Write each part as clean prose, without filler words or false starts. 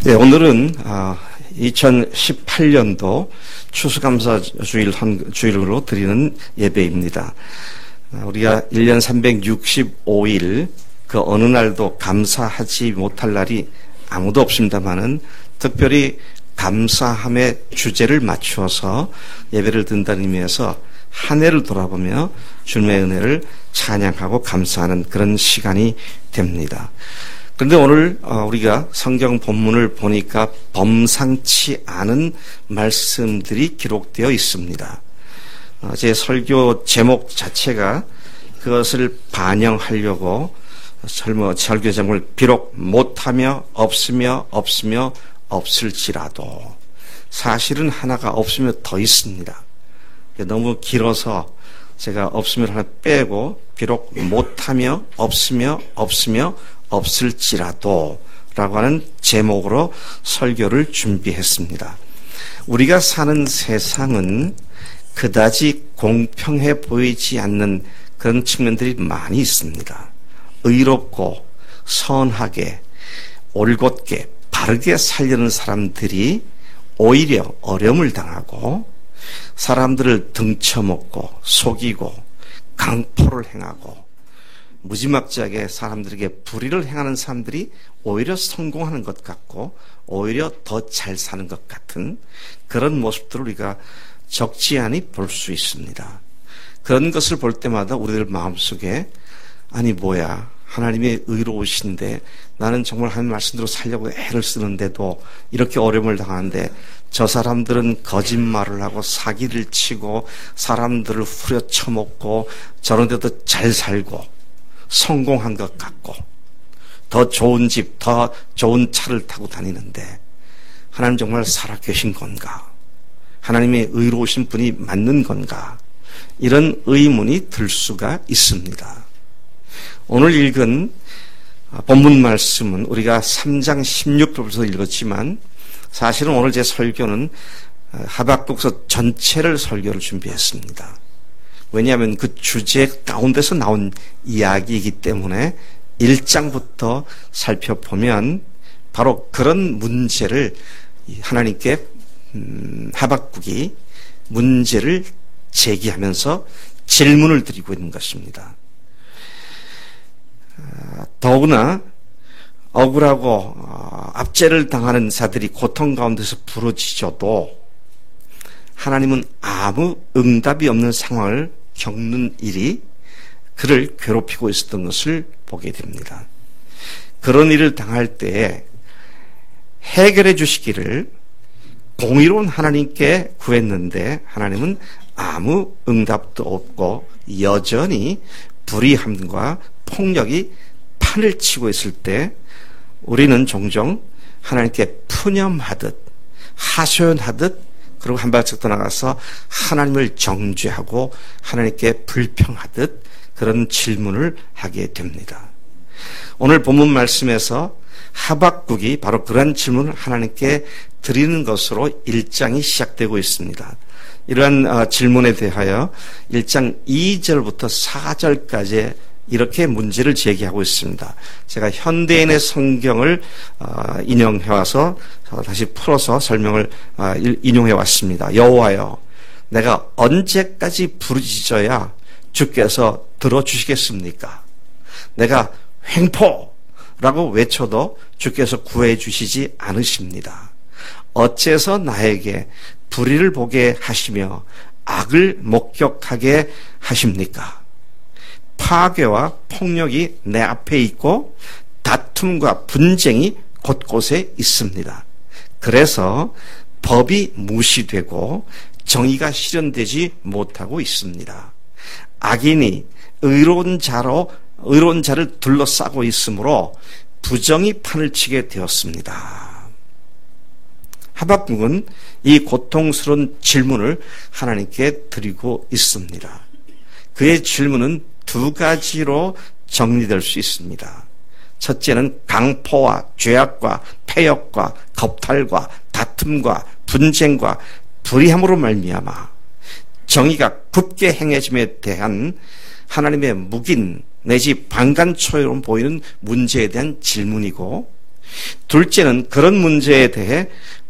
네, 오늘은 2018년도 추수감사주일로 드리는 예배입니다. 우리가 1년 365일 그 어느 날도 감사하지 못할 날이 아무도 없습니다만은 특별히 감사함의 주제를 맞추어서 예배를 드린다는 의미에서 한 해를 돌아보며 주님의 은혜를 찬양하고 감사하는 그런 시간이 됩니다. 그런데 오늘 우리가 성경 본문을 보니까 범상치 않은 말씀들이 기록되어 있습니다. 제 설교 제목 자체가 그것을 반영하려고 설교 제목을 비록 못하며 없으며 없을지라도, 사실은 하나가 없으면 더 있습니다. 너무 길어서 제가 없으면 하나 빼고 비록 못하며 없으며 없을지라도 라고 하는 제목으로 설교를 준비했습니다. 우리가 사는 세상은 그다지 공평해 보이지 않는 그런 측면들이 많이 있습니다. 의롭고 선하게 올곧게 바르게 살려는 사람들이 오히려 어려움을 당하고, 사람들을 등쳐먹고 속이고 강포를 행하고 무지막지하게 사람들에게 불의를 행하는 사람들이 오히려 성공하는 것 같고 오히려 더 잘 사는 것 같은 그런 모습들을 우리가 적지 않이 볼 수 있습니다. 그런 것을 볼 때마다 우리들 마음속에 아니 뭐야, 하나님이 의로우신데 나는 정말 하나님 말씀대로 살려고 애를 쓰는데도 이렇게 어려움을 당하는데 저 사람들은 거짓말을 하고 사기를 치고 사람들을 후려쳐먹고 저런데도 잘 살고 성공한 것 같고 더 좋은 집, 더 좋은 차를 타고 다니는데 하나님 정말 살아계신 건가? 하나님의 의로우신 분이 맞는 건가? 이런 의문이 들 수가 있습니다. 오늘 읽은 본문 말씀은 우리가 3장 16절부터 읽었지만 사실은 오늘 제 설교는 하박국서 전체를 설교를 준비했습니다. 왜냐하면 그 주제 가운데서 나온 이야기이기 때문에 1장부터 살펴보면 바로 그런 문제를 하나님께 하박국이 문제를 제기하면서 질문을 드리고 있는 것입니다. 더구나 억울하고 압제를 당하는 자들이 고통 가운데서 부러지셔도 하나님은 아무 응답이 없는 상황을 겪는 일이 그를 괴롭히고 있었던 것을 보게 됩니다. 그런 일을 당할 때에 해결해 주시기를 공의로운 하나님께 구했는데 하나님은 아무 응답도 없고 여전히 불의함과 폭력이 판을 치고 있을 때 우리는 종종 하나님께 푸념하듯 하소연하듯 그리고 한 발짝 더 나가서 하나님을 정죄하고 하나님께 불평하듯 그런 질문을 하게 됩니다. 오늘 본문 말씀에서 하박국이 바로 그런 질문을 하나님께 드리는 것으로 1장이 시작되고 있습니다. 이러한 질문에 대하여 1장 2절부터 4절까지 이렇게 문제를 제기하고 있습니다. 제가 현대인의 성경을 인용해와서 다시 풀어서 설명을 인용해왔습니다. 여호와여, 내가 언제까지 부르짖어야 주께서 들어주시겠습니까? 내가 횡포라고 외쳐도 주께서 구해주시지 않으십니다. 어째서 나에게 불의를 보게 하시며 악을 목격하게 하십니까? 파괴와 폭력이 내 앞에 있고 다툼과 분쟁이 곳곳에 있습니다. 그래서 법이 무시되고 정의가 실현되지 못하고 있습니다. 악인이 의로운 자를 둘러싸고 있으므로 부정이 판을 치게 되었습니다. 하박국은 이 고통스러운 질문을 하나님께 드리고 있습니다. 그의 질문은 두 가지로 정리될 수 있습니다. 첫째는 강포와 죄악과 패역과 겁탈과 다툼과 분쟁과 불의함으로 말미암아 정의가 굳게 행해짐에 대한 하나님의 묵인 내지 방관초처럼 보이는 문제에 대한 질문이고, 둘째는 그런 문제에 대해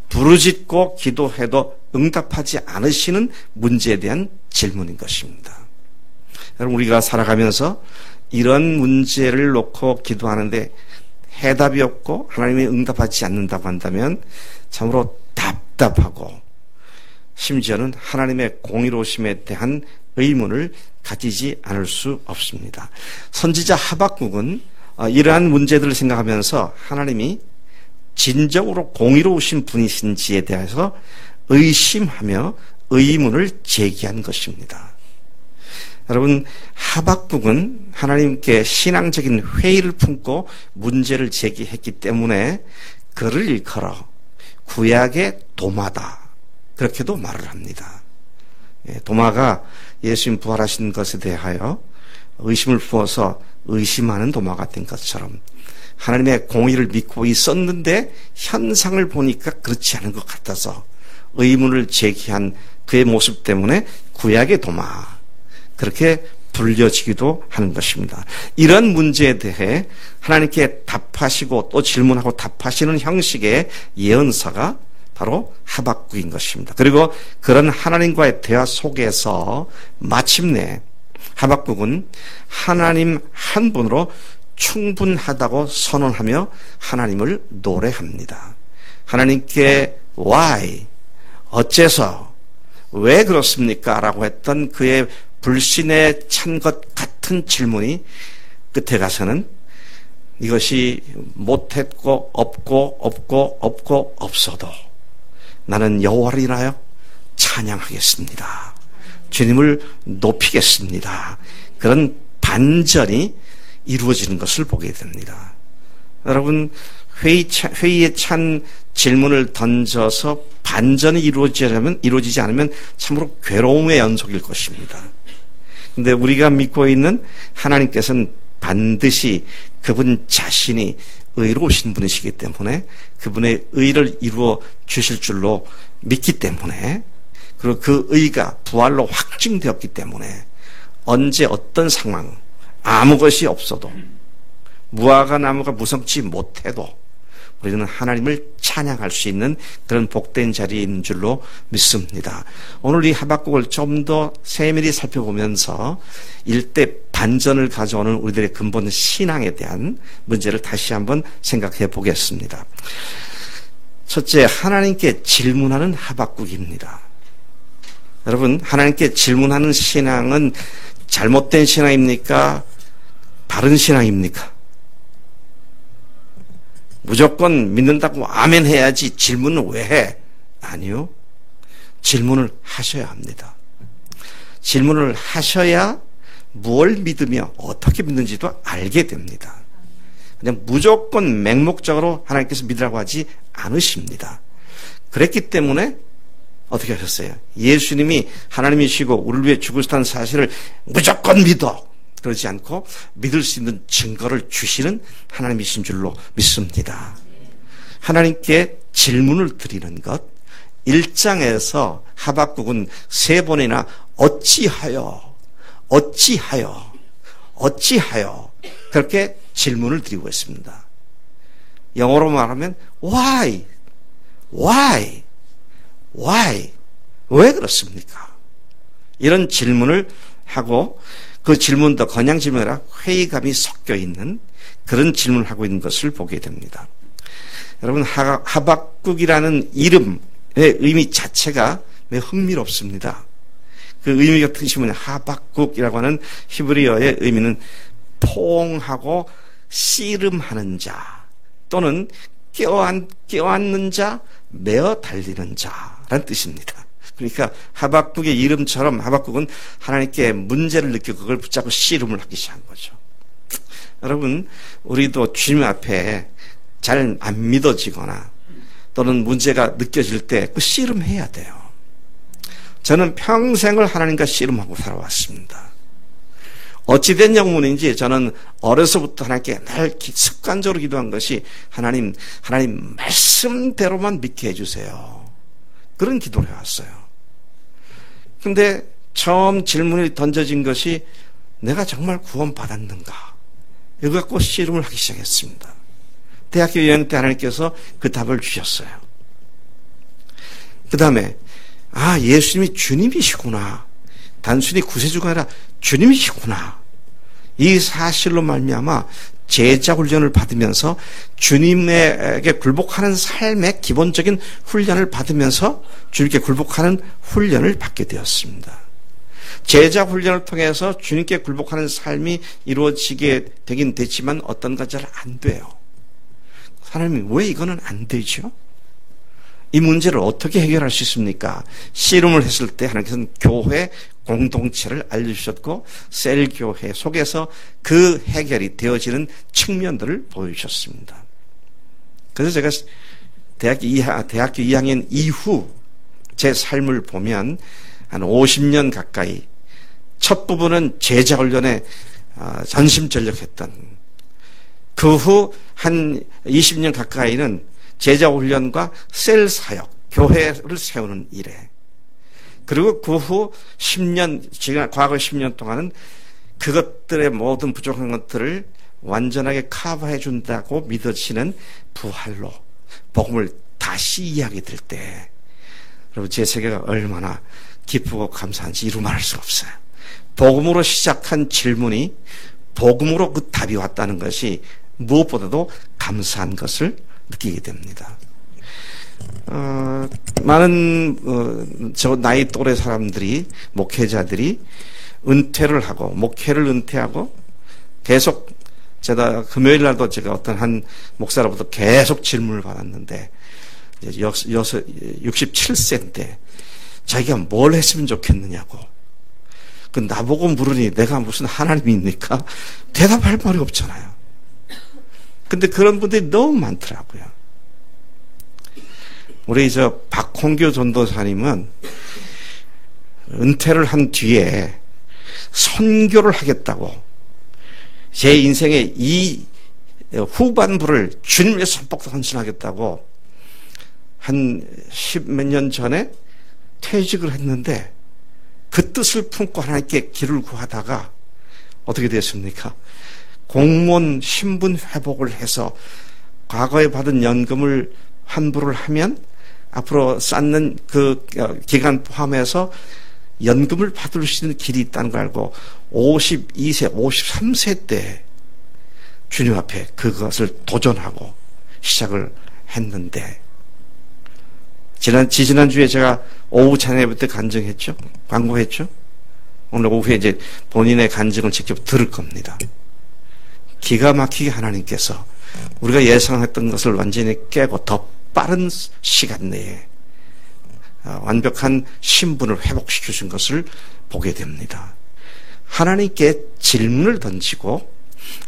부르짖고 기도해도 응답하지 않으시는 문제에 대한 질문인 것입니다. 여러분, 우리가 살아가면서 이런 문제를 놓고 기도하는데 해답이 없고 하나님이 응답하지 않는다고 한다면 참으로 답답하고 심지어는 하나님의 공의로우심에 대한 의문을 가지지 않을 수 없습니다. 선지자 하박국은 이러한 문제들을 생각하면서 하나님이 진정으로 공의로우신 분이신지에 대해서 의심하며 의문을 제기한 것입니다. 여러분, 하박국은 하나님께 신앙적인 회의를 품고 문제를 제기했기 때문에 그를 일컬어 구약의 도마다, 그렇게도 말을 합니다. 도마가 예수님 부활하신 것에 대하여 의심을 부어서 의심하는 도마가 된 것처럼 하나님의 공의를 믿고 있었는데 현상을 보니까 그렇지 않은 것 같아서 의문을 제기한 그의 모습 때문에 구약의 도마, 그렇게 불려지기도 하는 것입니다. 이런 문제에 대해 하나님께 답하시고 또 질문하고 답하시는 형식의 예언서가 바로 하박국인 것입니다. 그리고 그런 하나님과의 대화 속에서 마침내 하박국은 하나님 한 분으로 충분하다고 선언하며 하나님을 노래합니다. 하나님께 why, 어째서, 왜 그렇습니까? 라고 했던 그의 불신에 찬 것 같은 질문이 끝에 가서는 이것이 못했고 없고 없어도 나는 여호와를 인하여 찬양하겠습니다. 주님을 높이겠습니다. 그런 반전이 이루어지는 것을 보게 됩니다. 여러분, 회의에 찬 질문을 던져서 반전이 이루어지지 않으면 참으로 괴로움의 연속일 것입니다. 근데 우리가 믿고 있는 하나님께서는 반드시 그분 자신이 의로우신 분이시기 때문에 그분의 의를 이루어 주실 줄로 믿기 때문에, 그리고 그 의가 부활로 확증되었기 때문에 언제 어떤 상황, 아무 것이 없어도, 무화과 나무가 무성치 못해도 우리는 하나님을 찬양할 수 있는 그런 복된 자리에 있는 줄로 믿습니다. 오늘 이 하박국을 좀 더 세밀히 살펴보면서 일대 반전을 가져오는 우리들의 근본 신앙에 대한 문제를 다시 한번 생각해 보겠습니다. 첫째, 하나님께 질문하는 하박국입니다. 여러분, 하나님께 질문하는 신앙은 잘못된 신앙입니까? 바른 신앙입니까? 무조건 믿는다고 아멘 해야지 질문은 왜 해? 아니요. 질문을 하셔야 합니다. 질문을 하셔야 무엇을 믿으며 어떻게 믿는지도 알게 됩니다. 그냥 무조건 맹목적으로 하나님께서 믿으라고 하지 않으십니다. 그랬기 때문에 어떻게 하셨어요? 예수님이 하나님이시고 우리를 위해 죽으셨다는 사실을 무조건 믿어, 그러지 않고 믿을 수 있는 증거를 주시는 하나님이신 줄로 믿습니다. 하나님께 질문을 드리는 것, 1장에서 하박국은 3번이나 어찌하여 그렇게 질문을 드리고 있습니다. 영어로 말하면 why, 왜 그렇습니까? 이런 질문을 하고, 그 질문도 그냥 질문이 아니라 회의감이 섞여 있는 그런 질문을 하고 있는 것을 보게 됩니다. 여러분, 하박국이라는 이름의 의미 자체가 매우 흥미롭습니다. 그 의미가 뜻이 뭐냐? 하박국이라고 하는 히브리어의 의미는 포옹하고 씨름하는 자, 또는 껴안는 자, 메어 달리는 자라는 뜻입니다. 그러니까 하박국의 이름처럼 하박국은 하나님께 문제를 느끼고 그걸 붙잡고 씨름을 하기 시작한 거죠. 여러분, 우리도 주님 앞에 잘 안 믿어지거나 또는 문제가 느껴질 때 그 씨름해야 돼요. 저는 평생을 하나님과 씨름하고 살아왔습니다. 어찌된 영문인지 저는 어려서부터 하나님께 늘 습관적으로 기도한 것이 하나님 말씀대로만 믿게 해주세요. 그런 기도를 해왔어요. 근데 처음 질문이 던져진 것이 내가 정말 구원받았는가? 이거 갖고 씨름을 하기 시작했습니다. 대학교 여행 때 하나님께서 그 답을 주셨어요. 그 다음에 예수님이 주님이시구나. 단순히 구세주가 아니라 주님이시구나. 이 사실로 말미암아 제자 훈련을 받으면서 주님에게 굴복하는 삶의 기본적인 훈련을 받으면서 주님께 굴복하는 훈련을 받게 되었습니다. 제자 훈련을 통해서 주님께 굴복하는 삶이 이루어지게 되긴 되지만 어떤 건 잘 안 돼요. 하나님이 왜 이거는 안 되죠? 이 문제를 어떻게 해결할 수 있습니까? 씨름을 했을 때 하나님께서는 교회 공동체를 알려주셨고 셀 교회 속에서 그 해결이 되어지는 측면들을 보여주셨습니다. 그래서 제가 대학교 2학년 이후 제 삶을 보면 한 50년 가까이 첫 부분은 제자 훈련에 전심전력했던, 그 후 한 20년 가까이는 제자 훈련과 셀 사역, 교회를 세우는 일에, 그리고 그 후 10년, 지금 과거 10년 동안은 그것들의 모든 부족한 것들을 완전하게 커버해 준다고 믿어지는 부활로 복음을 다시 이야기 될 때, 여러분 제 세계가 얼마나 기쁘고 감사한지 이루 말할 수가 없어요. 복음으로 시작한 질문이 복음으로 그 답이 왔다는 것이 무엇보다도 감사한 것을 느끼게 됩니다. 많은 저 나이 또래 사람들이, 목회자들이 은퇴를 하고, 목회를 은퇴하고 계속, 제가 금요일 날도 제가 어떤 한 목사로부터 계속 질문을 받았는데, 67세인데 자기가 뭘 했으면 좋겠느냐고. 그 나보고 물으니 내가 무슨 하나님입니까? 대답할 말이 없잖아요. 근데 그런 분들이 너무 많더라고요. 우리 박홍규 전도사님은 은퇴를 한 뒤에 선교를 하겠다고, 제 인생의 이 후반부를 주님 위해서 선폭도 헌신하겠다고 한 10몇 년 전에 퇴직을 했는데, 그 뜻을 품고 하나님께 길을 구하다가 어떻게 됐습니까? 공무원 신분 회복을 해서 과거에 받은 연금을 환불을 하면 앞으로 쌓는 그 기간 포함해서 연금을 받을 수 있는 길이 있다는 걸 알고 52세, 53세 때 주님 앞에 그것을 도전하고 시작을 했는데, 지난주에 제가 오후 찬양부터 간증했죠? 광고했죠? 오늘 오후에 이제 본인의 간증을 직접 들을 겁니다. 기가 막히게 하나님께서 우리가 예상했던 것을 완전히 깨고 더 빠른 시간 내에 완벽한 신분을 회복시켜 준 것을 보게 됩니다. 하나님께 질문을 던지고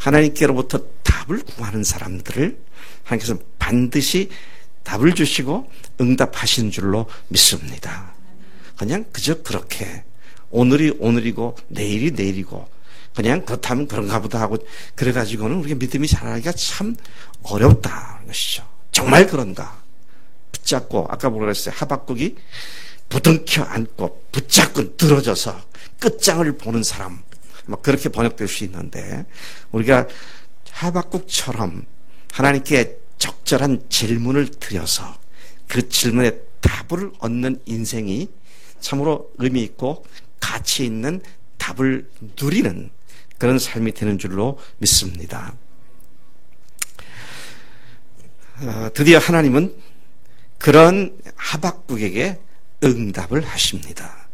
하나님께로부터 답을 구하는 사람들을 하나님께서 반드시 답을 주시고 응답하시는 줄로 믿습니다. 그냥 그저 그렇게 오늘이 오늘이고 내일이 내일이고 그냥 그렇다면 그런가 보다 하고 그래가지고는 우리가 믿음이 자라기가 참 어렵다는 것이죠. 정말 그런가? 붙잡고, 아까 뭐라 그랬어요? 하박국이 부둥켜 안고 붙잡고 늘어져서 끝장을 보는 사람, 막 그렇게 번역될 수 있는데, 우리가 하박국처럼 하나님께 적절한 질문을 드려서 그 질문에 답을 얻는 인생이 참으로 의미 있고 가치 있는 답을 누리는 그런 삶이 되는 줄로 믿습니다. 드디어 하나님은 그런 하박국에게 응답을 하십니다.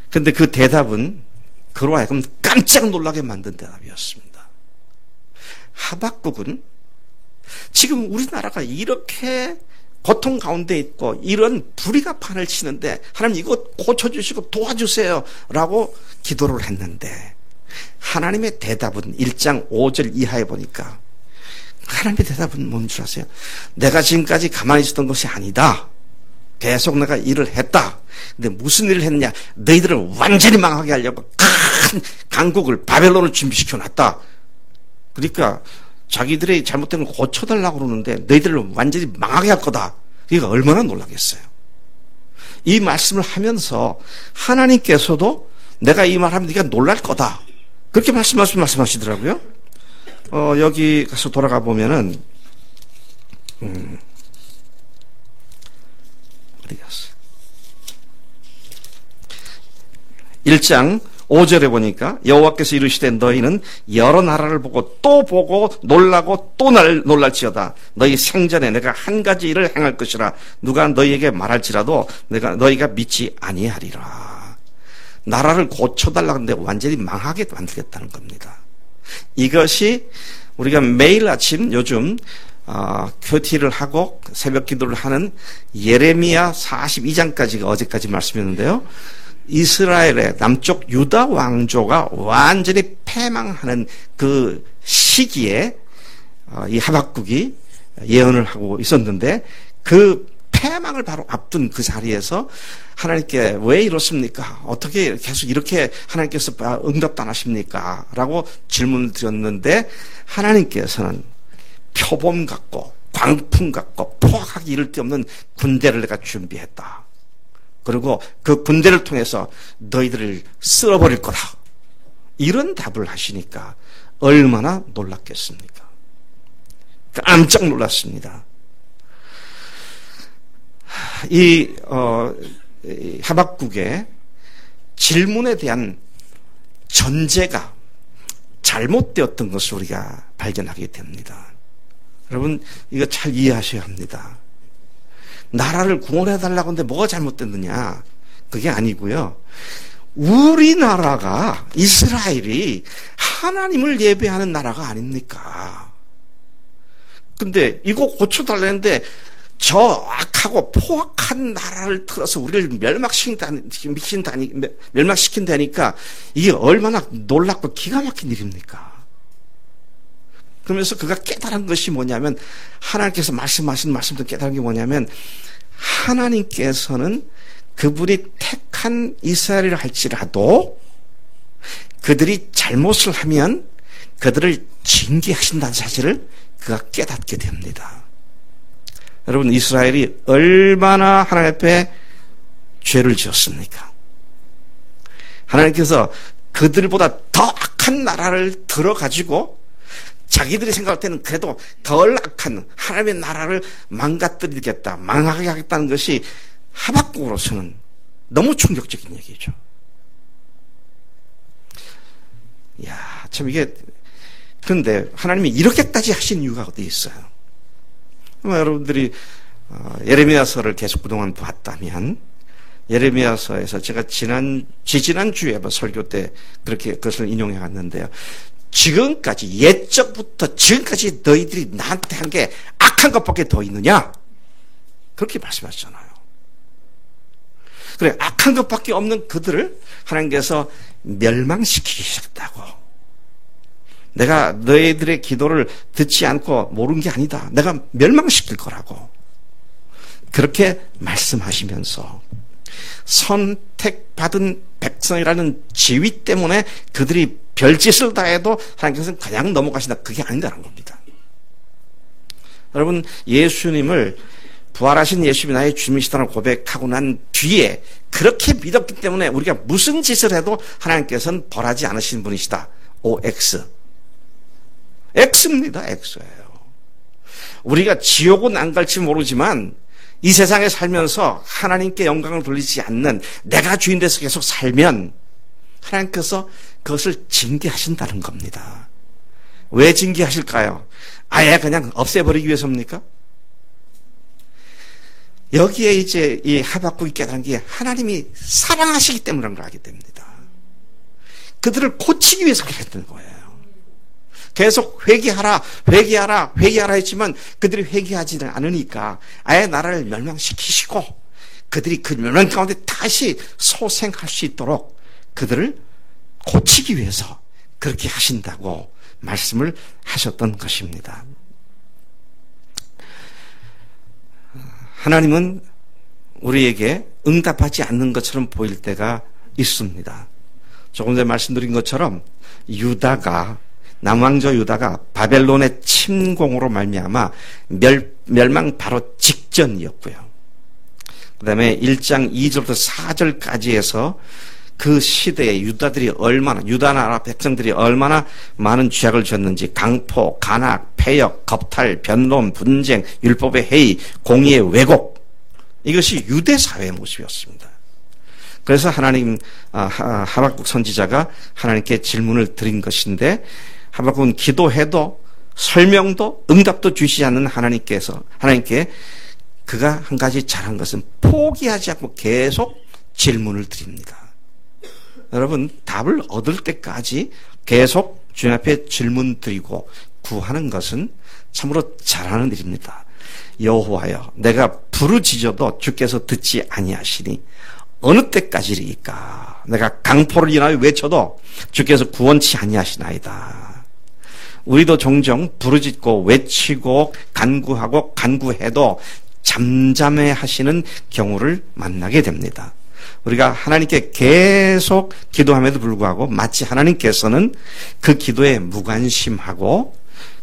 그런데 그 대답은 그로 하여금 깜짝 놀라게 만든 대답이었습니다. 하박국은 지금 우리나라가 이렇게 고통 가운데 있고 이런 불의가 판을 치는데 하나님 이거 고쳐주시고 도와주세요 라고 기도를 했는데, 하나님의 대답은 1장 5절 이하에 보니까 하나님의 대답은 뭔 줄 아세요? 내가 지금까지 가만히 있었던 것이 아니다. 계속 내가 일을 했다. 근데 무슨 일을 했느냐? 너희들을 완전히 망하게 하려고 큰 강국을, 바벨론을 준비시켜 놨다. 그러니까 자기들의 잘못된 걸 고쳐달라고 그러는데 너희들을 완전히 망하게 할 거다. 그러니까 얼마나 놀라겠어요. 이 말씀을 하면서 하나님께서도 내가 이 말하면 네가 놀랄 거다. 그렇게 말씀하시더라고요. 여기 가서 돌아가 보면은, 어디 갔어? 1장 5절에 보니까 여호와께서 이르시되 너희는 여러 나라를 보고 또 보고 놀라고 또 놀랄지어다. 너희 생전에 내가 한 가지 일을 행할 것이라. 누가 너희에게 말할지라도 너희가 믿지 아니하리라. 나라를 고쳐달라고 하는데 완전히 망하게 만들겠다는 겁니다. 이것이 우리가 매일 아침 요즘 큐티를 하고 새벽 기도를 하는 예레미야 42장까지가 어제까지 말씀이었는데요. 이스라엘의 남쪽 유다 왕조가 완전히 패망하는 그 시기에 이 하박국이 예언을 하고 있었는데, 그 패망을 바로 앞둔 그 자리에서 하나님께 왜 이렇습니까? 어떻게 계속 이렇게 하나님께서 응답도 안 하십니까? 라고 질문을 드렸는데, 하나님께서는 표범 같고 광풍 같고 포악하기 이를 데 없는 군대를 내가 준비했다. 그리고 그 군대를 통해서 너희들을 쓸어버릴 거다. 이런 답을 하시니까 얼마나 놀랐겠습니까? 깜짝 놀랐습니다. 이 하박국의 질문에 대한 전제가 잘못되었던 것을 우리가 발견하게 됩니다. 여러분, 이거 잘 이해하셔야 합니다. 나라를 구원해달라고 하는데 뭐가 잘못됐느냐? 그게 아니고요. 우리나라가, 이스라엘이 하나님을 예배하는 나라가 아닙니까? 근데 이거 고쳐달라는데 저 악하고 포악한 나라를 틀어서 우리를 멸망시킨다니까 이게 얼마나 놀랍고 기가 막힌 일입니까? 그러면서 그가 깨달은 것이 뭐냐면, 하나님께서 말씀하신 말씀도 깨달은 게 뭐냐면, 하나님께서는 그분이 택한 이스라엘을 할지라도 그들이 잘못을 하면 그들을 징계하신다는 사실을 그가 깨닫게 됩니다. 여러분, 이스라엘이 얼마나 하나님 앞에 죄를 지었습니까? 하나님께서 그들보다 더 악한 나라를 들어가지고 자기들이 생각할 때는 그래도 덜 악한 하나님의 나라를 망가뜨리겠다, 망하게 하겠다는 것이 하박국으로서는 너무 충격적인 얘기죠. 이야, 참 이게, 그런데 하나님이 이렇게까지 하신 이유가 어디 있어요? 여러분들이 예레미야서를 계속 그동안 봤다면, 예레미야서에서 제가 지지난주에 한번 설교 때 그렇게 그것을 인용해 왔는데요. 지금까지, 옛적부터 지금까지 너희들이 나한테 한 게 악한 것밖에 더 있느냐? 그렇게 말씀하셨잖아요. 그래, 악한 것밖에 없는 그들을 하나님께서 멸망시키기 시작했다고. 내가 너희들의 기도를 듣지 않고 모른 게 아니다. 내가 멸망시킬 거라고. 그렇게 말씀하시면서 선택받은 백성이라는 지위 때문에 그들이 별짓을 다 해도 하나님께서는 그냥 넘어가신다. 그게 아니다라는 겁니다. 여러분, 예수님을, 부활하신 예수님이 나의 주님이시다는 고백하고 난 뒤에 그렇게 믿었기 때문에 우리가 무슨 짓을 해도 하나님께서는 벌하지 않으신 분이시다. OX. X입니다. X예요. 우리가 지옥은 안 갈지 모르지만 이 세상에 살면서 하나님께 영광을 돌리지 않는 내가 주인 돼서 계속 살면 하나님께서 그것을 징계하신다는 겁니다. 왜 징계하실까요? 아예 그냥 없애버리기 위해서입니까? 여기에 이제 이 하박국이 깨달은 게 하나님이 사랑하시기 때문인 걸 알게 됩니다. 그들을 고치기 위해서 그랬던 거예요. 계속 회개하라 했지만 그들이 회개하지 않으니까 아예 나라를 멸망시키시고 그들이 그 멸망 가운데 다시 소생할 수 있도록 그들을 고치기 위해서 그렇게 하신다고 말씀을 하셨던 것입니다. 하나님은 우리에게 응답하지 않는 것처럼 보일 때가 있습니다. 조금 전에 말씀드린 것처럼 남왕조 유다가 바벨론의 침공으로 말미암아 멸망 바로 직전이었고요. 그 다음에 1장 2절부터 4절까지 해서 그 시대에 유다 나라 백성들이 얼마나 많은 죄악을 졌는지 강포, 간악, 폐역, 겁탈, 변론, 분쟁, 율법의 해이, 공의의 왜곡 이것이 유대 사회의 모습이었습니다. 그래서 하박국 선지자가 하나님께 질문을 드린 것인데 하박국은 기도해도 설명도 응답도 주시지 않는 하나님께 그가 한 가지 잘한 것은 포기하지 않고 계속 질문을 드립니다. 여러분 답을 얻을 때까지 계속 주님 앞에 질문 드리고 구하는 것은 참으로 잘하는 일입니다. 여호와여 내가 부르짖어도 주께서 듣지 아니하시니 어느 때까지리까 내가 강포를 인하여 외쳐도 주께서 구원치 아니하시나이다. 우리도 종종 부르짖고 외치고 간구해도 잠잠해 하시는 경우를 만나게 됩니다. 우리가 하나님께 계속 기도함에도 불구하고 마치 하나님께서는 그 기도에 무관심하고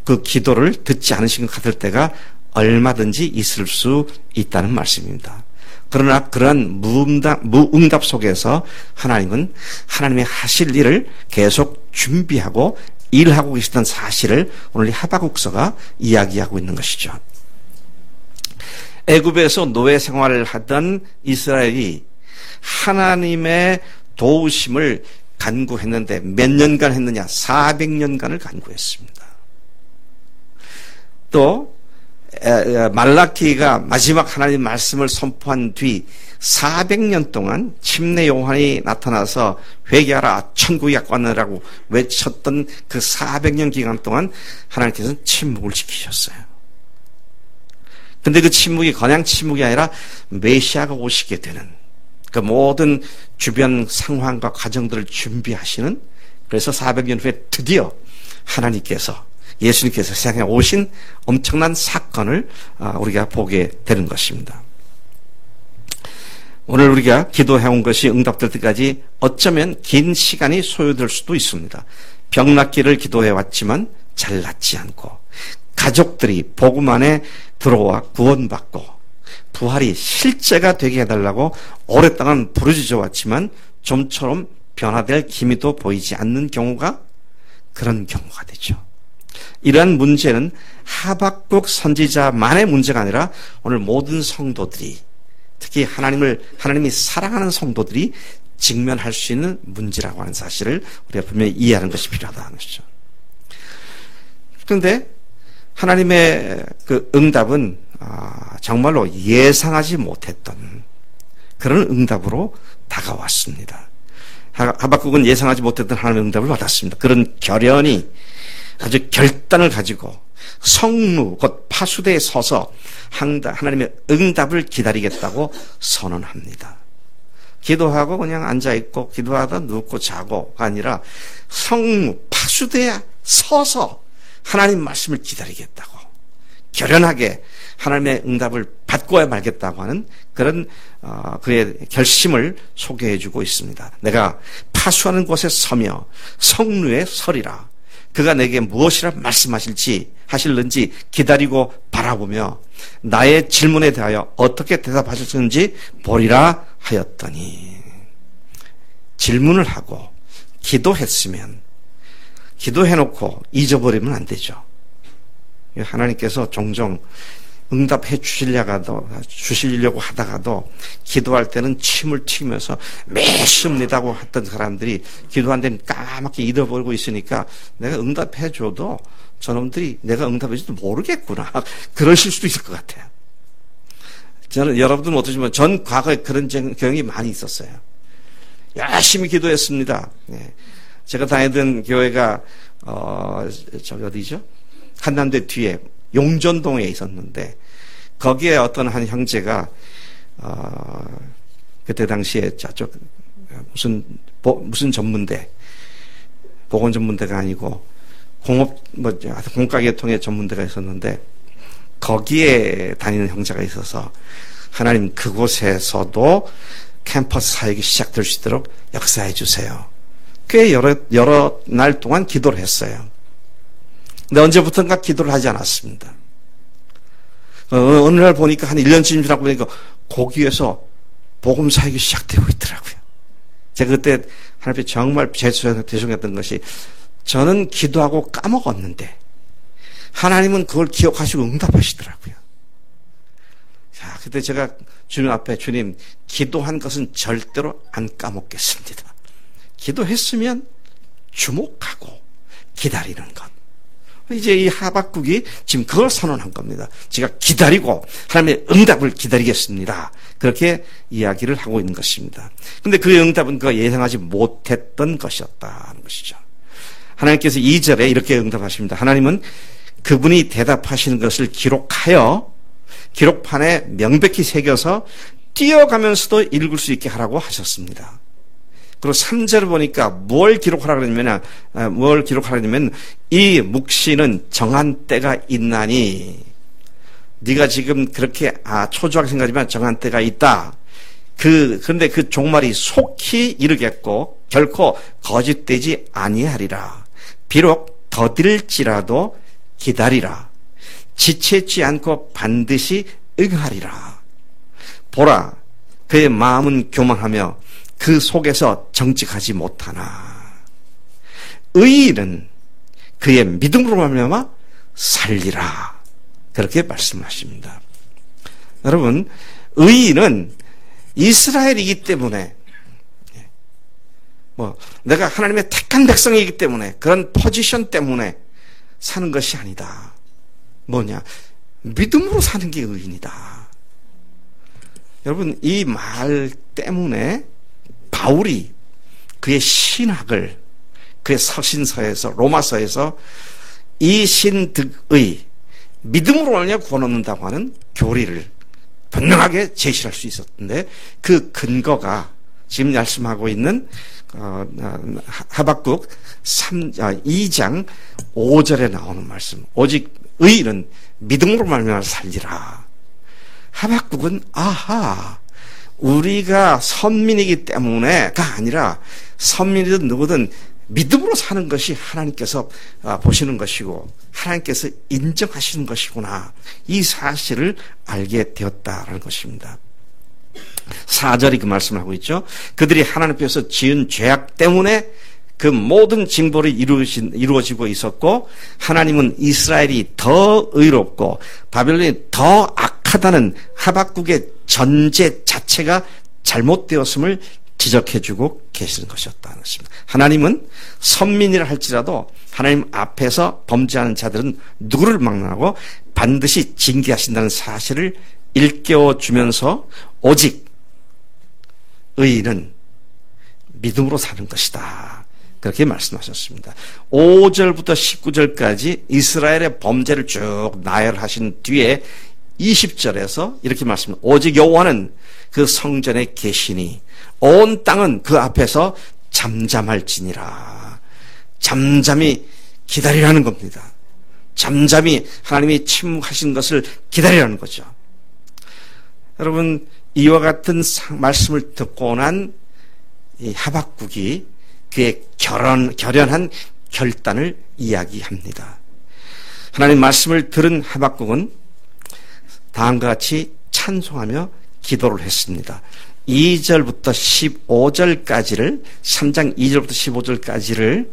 그 기도를 듣지 않으신 것 같을 때가 얼마든지 있을 수 있다는 말씀입니다. 그러나 그러한 무응답 속에서 하나님은 하나님의 하실 일을 계속 준비하고 일하고 계시던 사실을 오늘 이 하박국서가 이야기하고 있는 것이죠. 애굽에서 노예 생활을 하던 이스라엘이 하나님의 도우심을 간구했는데 몇 년간 했느냐? 400년간을 간구했습니다. 또 말라기가 마지막 하나님 말씀을 선포한 뒤 400년 동안 침례 요한이 나타나서 회개하라 천국이 가까웠느라고 외쳤던 그 400년 기간 동안 하나님께서는 침묵을 지키셨어요. 근데 그 침묵이 그냥 침묵이 아니라 메시아가 오시게 되는 그 모든 주변 상황과 과정들을 준비하시는, 그래서 400년 후에 드디어 하나님께서 예수님께서 세상에 오신 엄청난 사건을 우리가 보게 되는 것입니다. 오늘 우리가 기도해온 것이 응답될 때까지 어쩌면 긴 시간이 소요될 수도 있습니다. 병 낫기를 기도해왔지만 잘 낫지 않고, 가족들이 복음 안에 들어와 구원받고 부활이 실제가 되게 해달라고 오랫동안 부르짖어 왔지만 좀처럼 변화될 기미도 보이지 않는 경우가 그런 경우가 되죠. 이러한 문제는 하박국 선지자만의 문제가 아니라 오늘 모든 성도들이, 특히 하나님이 사랑하는 성도들이 직면할 수 있는 문제라고 하는 사실을 우리가 분명히 이해하는 것이 필요하다는 것이죠. 그런데 하나님의 그 응답은 정말로 예상하지 못했던 그런 응답으로 다가왔습니다. 하박국은 예상하지 못했던 하나님의 응답을 받았습니다. 그런 결연이 아주 결단을 가지고 성루 곧 파수대에 서서 하나님의 응답을 기다리겠다고 선언합니다. 기도하고 그냥 앉아있고 기도하다 눕고 자고가 아니라 성루 파수대에 서서 하나님 말씀을 기다리겠다고 결연하게 하나님의 응답을 받고야 말겠다고 하는 그런 그의 결심을 소개해주고 있습니다. 내가 파수하는 곳에 서며 성루에 서리라. 그가 내게 무엇이라 하실는지 기다리고 바라보며 나의 질문에 대하여 어떻게 대답하셨는지 보리라 하였더니, 질문을 하고 기도했으면 기도해놓고 잊어버리면 안 되죠. 하나님께서 종종 응답해 주시려고 하다가도 기도할 때는 침을 튀기면서 매십니다고 했던 사람들이 기도한 데는 까맣게 잊어버리고 있으니까 내가 응답해 줘도 저놈들이 내가 응답해 줘도 모르겠구나 그러실 수도 있을 것 같아요. 저는 여러분들은 어떠시면 전 과거에 그런 경험이 많이 있었어요. 열심히 기도했습니다. 제가 다니던 교회가 어디죠? 한남대 뒤에 용전동에 있었는데 거기에 어떤 한 형제가 그때 당시에 저쪽 무슨 전문대, 보건 전문대가 아니고 공과계통의 전문대가 있었는데 거기에 다니는 형제가 있어서 하나님 그곳에서도 캠퍼스 사역이 시작될 수 있도록 역사해 주세요. 꽤 여러 날 동안 기도를 했어요. 근데 언제부턴가 기도를 하지 않았습니다. 어느 날 보니까 한 1년쯤 지나고 보니까 거기에서 복음 사역이 시작되고 있더라고요. 제가 그때 하나님 앞에 정말 죄송했던 것이 저는 기도하고 까먹었는데 하나님은 그걸 기억하시고 응답하시더라고요. 자, 그때 제가 주님 앞에 주님 기도한 것은 절대로 안 까먹겠습니다. 기도했으면 주목하고 기다리는 것. 이제 이 하박국이 지금 그걸 선언한 겁니다. 제가 기다리고 하나님의 응답을 기다리겠습니다. 그렇게 이야기를 하고 있는 것입니다. 그런데 그 응답은 그가 예상하지 못했던 것이었다는 것이죠. 하나님께서 2절에 이렇게 응답하십니다. 하나님은 그분이 대답하시는 것을 기록하여 기록판에 명백히 새겨서 띄어가면서도 읽을 수 있게 하라고 하셨습니다. 그리고 3절을 보니까 뭘 기록하라면 이 묵시는 정한 때가 있나니 네가 지금 그렇게 초조하게 생각하지만 정한 때가 있다. 그런데 그 종말이 속히 이르겠고 결코 거짓되지 아니하리라. 비록 더딜지라도 기다리라. 지체치 않고 반드시 응하리라. 보라, 그의 마음은 교만하며 그 속에서 정직하지 못하나 의인은 그의 믿음으로 말미암아 살리라. 그렇게 말씀하십니다. 여러분, 의인은 이스라엘이기 때문에 내가 하나님의 택한 백성이기 때문에 그런 포지션 때문에 사는 것이 아니다. 뭐냐? 믿음으로 사는 게 의인이다. 여러분, 이 말 때문에 바울이 그의 신학을 그의 서신서에서 로마서에서 이 신득의 믿음으로 말미암아 구원 얻는다고 하는 교리를 분명하게 제시할 수 있었는데 그 근거가 지금 말씀하고 있는 하박국 2장 5절에 나오는 말씀. 오직 의인은 믿음으로 말미암아 살리라. 하박국은 우리가 선민이기 때문에가 아니라 선민이든 누구든 믿음으로 사는 것이 하나님께서 보시는 것이고 하나님께서 인정하시는 것이구나. 이 사실을 알게 되었다라는 것입니다. 4절이 그 말씀을 하고 있죠. 그들이 하나님 앞에서 지은 죄악 때문에 그 모든 징벌이 이루어지고 있었고 하나님은 이스라엘이 더 의롭고 바벨론이 더 악하다는 하박국의 전제 자체가 잘못되었음을 지적해주고 계시는 것이었다는 것입니다. 하나님은 선민이라 할지라도 하나님 앞에서 범죄하는 자들은 누구를 막론하고 반드시 징계하신다는 사실을 일깨워주면서 오직 의인은 믿음으로 사는 것이다. 그렇게 말씀하셨습니다. 5절부터 19절까지 이스라엘의 범죄를 쭉 나열하신 뒤에 20절에서 이렇게 말씀합니다. 오직 여호와는 그 성전에 계시니 온 땅은 그 앞에서 잠잠할지니라. 잠잠히 기다리라는 겁니다. 잠잠히 하나님이 침묵하신 것을 기다리라는 거죠. 여러분, 이와 같은 말씀을 듣고 난 이 하박국이 그의 결연한 결단을 이야기합니다. 하나님 말씀을 들은 하박국은 다음과 같이 찬송하며 기도를 했습니다. 2절부터 15절까지를 3장 2절부터 15절까지를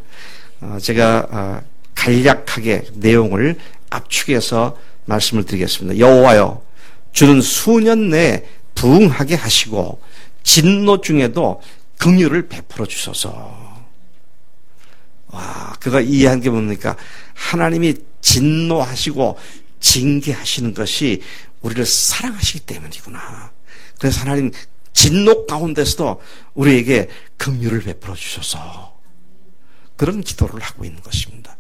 제가 간략하게 내용을 압축해서 말씀을 드리겠습니다. 여호와여, 주는 수년 내에 부흥하게 하시고 진노 중에도 긍휼을 베풀어 주소서. 와, 그가 이해한 게 뭡니까? 하나님이 진노하시고 징계하시는 것이 우리를 사랑하시기 때문이구나. 그래서 하나님 진노 가운데서도 우리에게 긍휼을 베풀어 주셔서 그런 기도를 하고 있는 것입니다.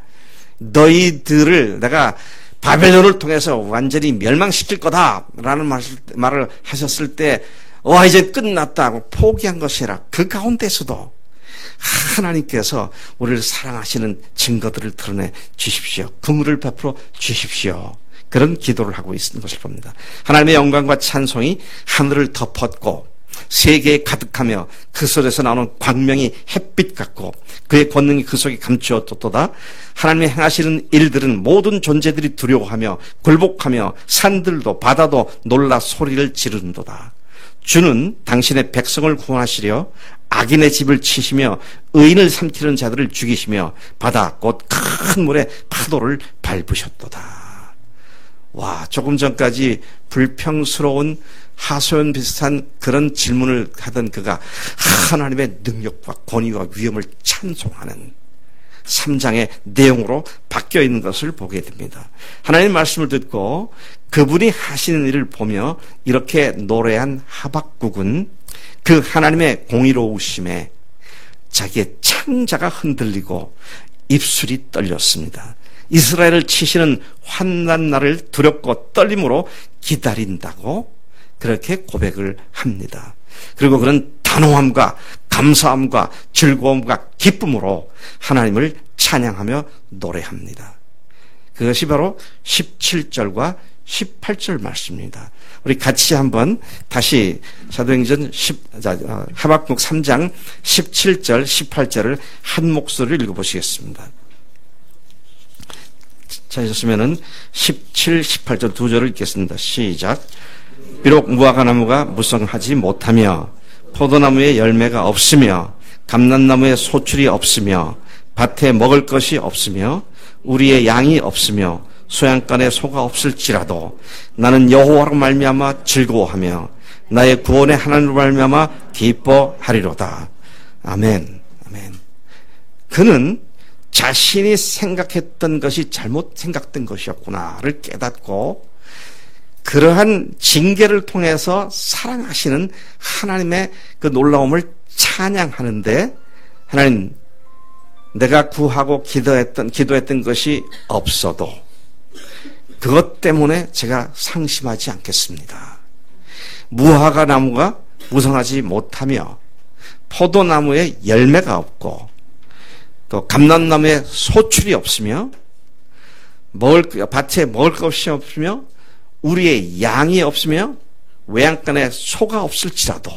너희들을 내가 바벨론을 통해서 완전히 멸망시킬 거다라는 말을 하셨을 때 와, 이제 끝났다고 포기한 것이라 그 가운데서도 하나님께서 우리를 사랑하시는 증거들을 드러내 주십시오. 긍휼을 베풀어 주십시오. 그런 기도를 하고 있는 것을 봅니다. 하나님의 영광과 찬송이 하늘을 덮었고 세계에 가득하며 그 속에서 나오는 광명이 햇빛 같고 그의 권능이 그 속에 감추었도다. 하나님의 행하시는 일들은 모든 존재들이 두려워하며 굴복하며 산들도 바다도 놀라 소리를 지르는도다. 주는 당신의 백성을 구원하시려 악인의 집을 치시며 의인을 삼키는 자들을 죽이시며 바다 곧 큰 물에 파도를 밟으셨도다. 와, 조금 전까지 불평스러운 하소연 비슷한 그런 질문을 하던 그가 하나님의 능력과 권위와 위엄을 찬송하는 3장의 내용으로 바뀌어 있는 것을 보게 됩니다. 하나님의 말씀을 듣고 그분이 하시는 일을 보며 이렇게 노래한 하박국은 그 하나님의 공의로우심에 자기의 창자가 흔들리고 입술이 떨렸습니다. 이스라엘을 치시는 환난 날을 두렵고 떨림으로 기다린다고 그렇게 고백을 합니다. 그리고 그런 단호함과 감사함과 즐거움과 기쁨으로 하나님을 찬양하며 노래합니다. 그것이 바로 17절과 18절 말씀입니다. 우리 같이 한번 다시 사도행전 하박국 3장 17절 18절을 한 목소리로 읽어보시겠습니다. 찾으셨으면 17, 18절 두 절을 읽겠습니다. 시작. 비록 무화과나무가 무성하지 못하며 포도나무에 열매가 없으며 감람나무에 소출이 없으며 밭에 먹을 것이 없으며 우리의 양이 없으며 소양간에 소가 없을지라도 나는 여호와로 말미암아 즐거워하며 나의 구원의 하나님으로 말미암아 기뻐하리로다. 아멘. 아멘. 그는 자신이 생각했던 것이 잘못 생각된 것이었구나를 깨닫고 그러한 징계를 통해서 사랑하시는 하나님의 그 놀라움을 찬양하는데, 하나님, 내가 구하고 기도했던 것이 없어도 그것 때문에 제가 상심하지 않겠습니다. 무화과 나무가 무성하지 못하며 포도나무에 열매가 없고 또 감람나무에 소출이 없으며 밭에 먹을 것이 없으며 우리의 양이 없으며 외양간에 소가 없을지라도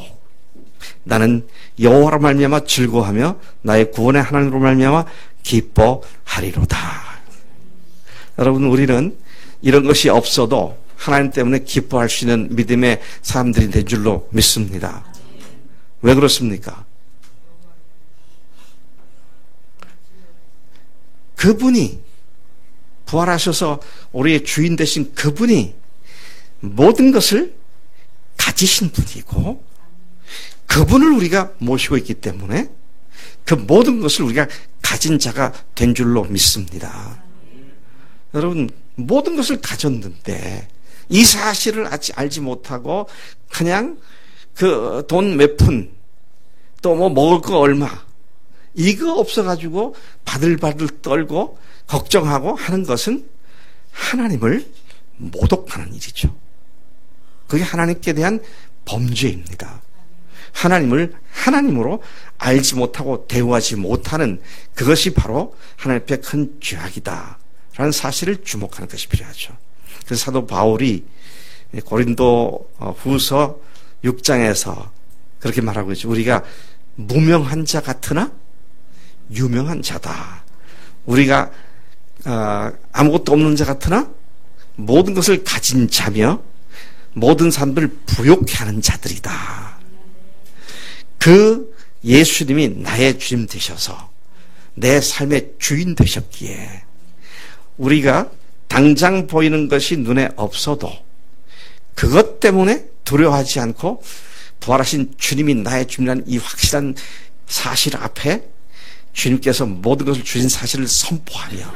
나는 여호와로 말미암아 즐거워하며 나의 구원의 하나님으로 말미암아 기뻐하리로다. 여러분, 우리는 이런 것이 없어도 하나님 때문에 기뻐할 수 있는 믿음의 사람들이 된 줄로 믿습니다. 왜 그렇습니까? 그분이 부활하셔서 우리의 주인 되신 그분이 모든 것을 가지신 분이고 그분을 우리가 모시고 있기 때문에 그 모든 것을 우리가 가진 자가 된 줄로 믿습니다. 여러분, 모든 것을 가졌는데 이 사실을 알지 못하고 그냥 그 돈 몇 푼 또 뭐 먹을 거 얼마 이거 없어가지고 바들바들 떨고 걱정하고 하는 것은 하나님을 모독하는 일이죠. 그게 하나님께 대한 범죄입니다. 하나님을 하나님으로 알지 못하고 대우하지 못하는 그것이 바로 하나님 앞에 큰 죄악이다 라는 사실을 주목하는 것이 필요하죠. 그래서 사도 바울이 고린도 후서 6장에서 그렇게 말하고 있죠. 우리가 무명한 자 같으나 유명한 자다. 우리가 아무것도 없는 자 같으나 모든 것을 가진 자며 모든 사람들을 부욕해 하는 자들이다. 그 예수님이 나의 주님 되셔서 내 삶의 주인 되셨기에 우리가 당장 보이는 것이 눈에 없어도 그것 때문에 두려워하지 않고 부활하신 주님이 나의 주님이라는 이 확실한 사실 앞에 주님께서 모든 것을 주신 사실을 선포하며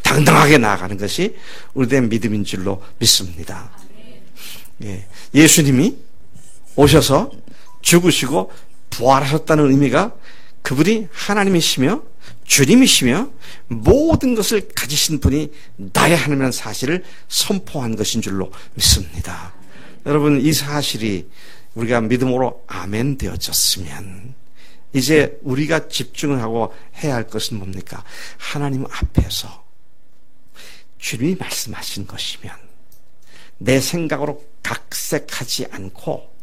당당하게 나아가는 것이 우리의 믿음인 줄로 믿습니다. 예수님이 오셔서 죽으시고 부활하셨다는 의미가 그분이 하나님이시며 주님이시며 모든 것을 가지신 분이 나의 하나님이라는 사실을 선포한 것인 줄로 믿습니다. 여러분, 이 사실이 우리가 믿음으로 아멘 되어졌으면 이제 우리가 집중을 하고 해야 할 것은 뭡니까? 하나님 앞에서 주님이 말씀하신 것이면 내 생각으로 각색하지 않고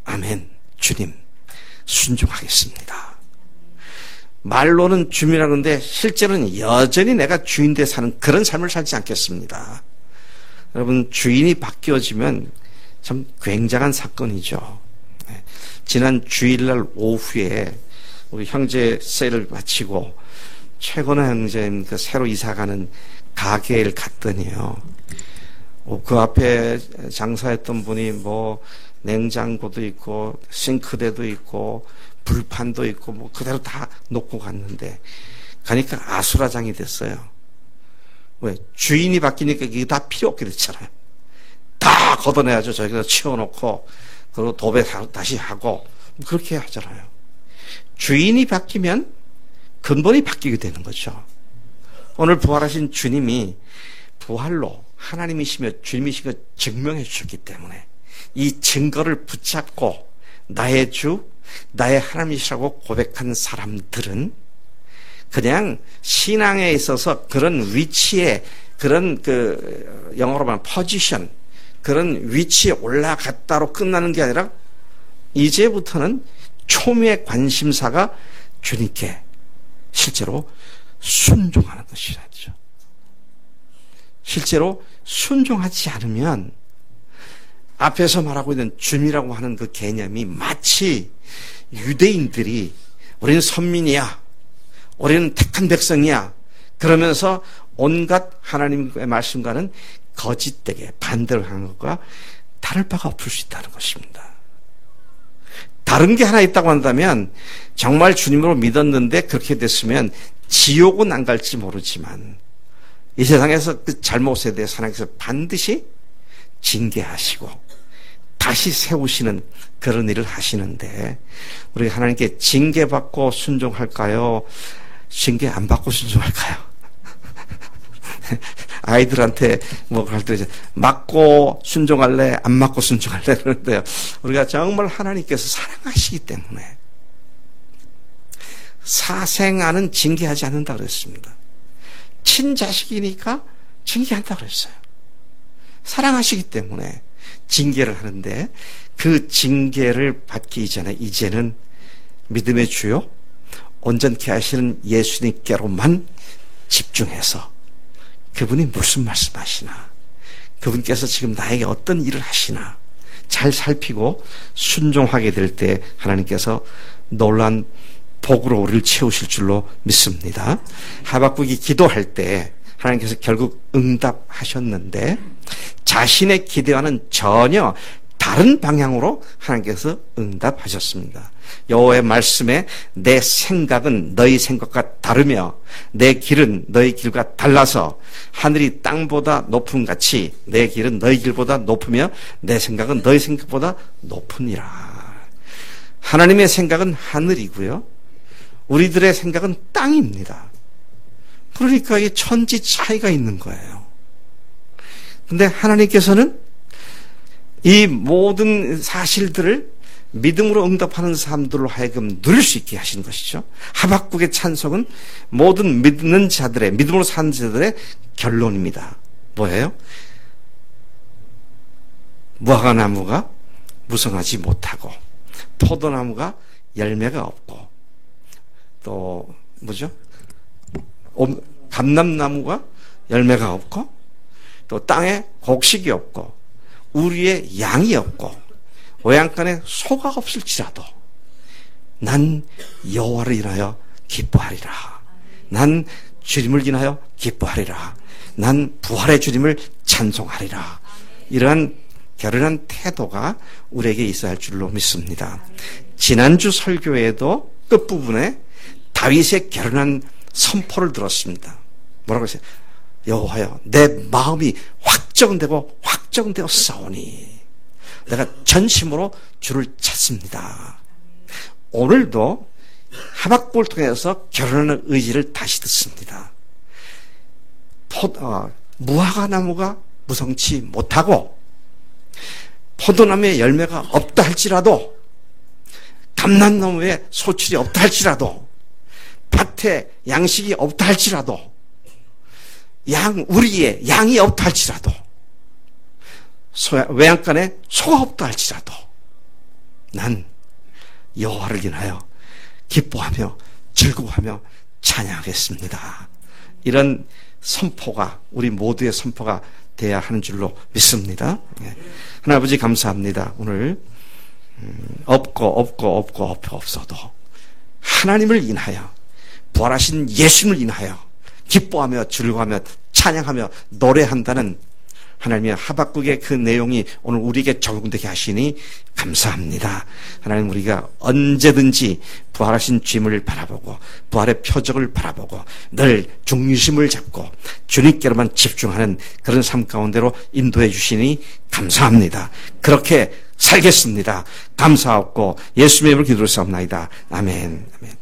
아멘, 주님 순종하겠습니다. 말로는 주님이라는데 실제로는 여전히 내가 주인 돼 사는 그런 삶을 살지 않겠습니다. 여러분, 주인이 바뀌어지면 참 굉장한 사건이죠. 지난 주일날 오후에 우리 형제 세일을 마치고 최건호 형제님 그 새로 이사가는 가게를 갔더니요. 그 앞에 장사했던 분이 뭐 냉장고도 있고 싱크대도 있고 불판도 있고 뭐 그대로 다 놓고 갔는데 가니까 아수라장이 됐어요. 왜? 주인이 바뀌니까 이게 다 필요 없게 됐잖아요. 다 걷어내야죠. 저기서 치워놓고 그리고 도배 다시 하고 그렇게 하잖아요. 주인이 바뀌면 근본이 바뀌게 되는 거죠. 오늘 부활하신 주님이 부활로 하나님이시며 주님이시고 증명해 주셨기 때문에 이 증거를 붙잡고 나의 주, 나의 하나님이시라고 고백한 사람들은 그냥 신앙에 있어서 그런 위치에 그런 그 영어로 말하면 포지션 그런 위치에 올라갔다로 끝나는 게 아니라 이제부터는 초미의 관심사가 주님께 실제로 순종하는 것이라죠. 실제로 순종하지 않으면 앞에서 말하고 있는 주님이라고 하는 그 개념이 마치 유대인들이 우리는 선민이야, 우리는 택한 백성이야 그러면서 온갖 하나님의 말씀과는 거짓되게 반대로 하는 것과 다를 바가 없을 수 있다는 것입니다. 다른 게 하나 있다고 한다면 정말 주님으로 믿었는데 그렇게 됐으면 지옥은 안 갈지 모르지만 이 세상에서 그 잘못에 대해서 하나님께서 반드시 징계하시고 다시 세우시는 그런 일을 하시는데 우리 하나님께 징계받고 순종할까요? 징계 안 받고 순종할까요? 아이들한테 뭐 할 때 맞고 순종할래? 안 맞고 순종할래? 그런데요. 우리가 정말 하나님께서 사랑하시기 때문에 사생아는 징계하지 않는다 그랬습니다. 친자식이니까 징계한다 그랬어요. 사랑하시기 때문에 징계를 하는데 그 징계를 받기 이전에 이제는 믿음의 주요 온전케 하시는 예수님께로만 집중해서 그분이 무슨 말씀하시나 그분께서 지금 나에게 어떤 일을 하시나 잘 살피고 순종하게 될 때 하나님께서 놀란 복으로 우리를 채우실 줄로 믿습니다. 하박국이 기도할 때 하나님께서 결국 응답하셨는데 자신의 기대와는 전혀 다른 방향으로 하나님께서 응답하셨습니다. 여호와의 말씀에 내 생각은 너희 생각과 다르며 내 길은 너희 길과 달라서 하늘이 땅보다 높음 같이 내 길은 너희 길보다 높으며 내 생각은 너희 생각보다 높으니라. 하나님의 생각은 하늘이고요. 우리들의 생각은 땅입니다. 그러니까 이게 천지 차이가 있는 거예요. 근데 하나님께서는 이 모든 사실들을 믿음으로 응답하는 사람들로 하여금 누릴 수 있게 하신 것이죠. 하박국의 찬송은 모든 믿는 자들의, 믿음으로 사는 자들의 결론입니다. 뭐예요? 무화과나무가 무성하지 못하고 포도나무가 열매가 없고 또 뭐죠? 감람나무가 열매가 없고 또 땅에 곡식이 없고 우리의 양이 없고 외양간에 소가 없을지라도 난 여호와를 인하여 기뻐하리라. 난 주님을 인하여 기뻐하리라. 난 부활의 주님을 찬송하리라. 이러한 결연한 태도가 우리에게 있어야 할 줄로 믿습니다. 지난주 설교에도 끝부분에 다윗의 결연한 선포를 들었습니다. 뭐라고 했어요? 여호와여, 내 마음이 확정되어 싸우니 내가 전심으로 주를 찾습니다. 오늘도 하박국을 통해서 결혼하는 의지를 다시 듣습니다. 무화과나무가 무성치 못하고 포도나무에 열매가 없다 할지라도 감람나무에 소출이 없다 할지라도 밭에 양식이 없다 할지라도 우리의 양이 없다 할지라도 외양간에 소가 없다 할지라도 난 여호와를 인하여 기뻐하며 즐거워하며 찬양하겠습니다. 이런 선포가 우리 모두의 선포가 돼야 하는 줄로 믿습니다. 하나님 아버지 감사합니다. 오늘 없어도 하나님을 인하여 부활하신 예수님을 인하여 기뻐하며 즐거워하며 찬양하며 노래한다는 하나님의 하박국의 그 내용이 오늘 우리에게 적용되게 하시니 감사합니다. 하나님, 우리가 언제든지 부활하신 주님을 바라보고 부활의 표적을 바라보고 늘 중심을 잡고 주님께로만 집중하는 그런 삶 가운데로 인도해 주시니 감사합니다. 그렇게 살겠습니다. 감사하고 예수님의 이름으로 기도를 사옵나이다. 아멘. 아멘.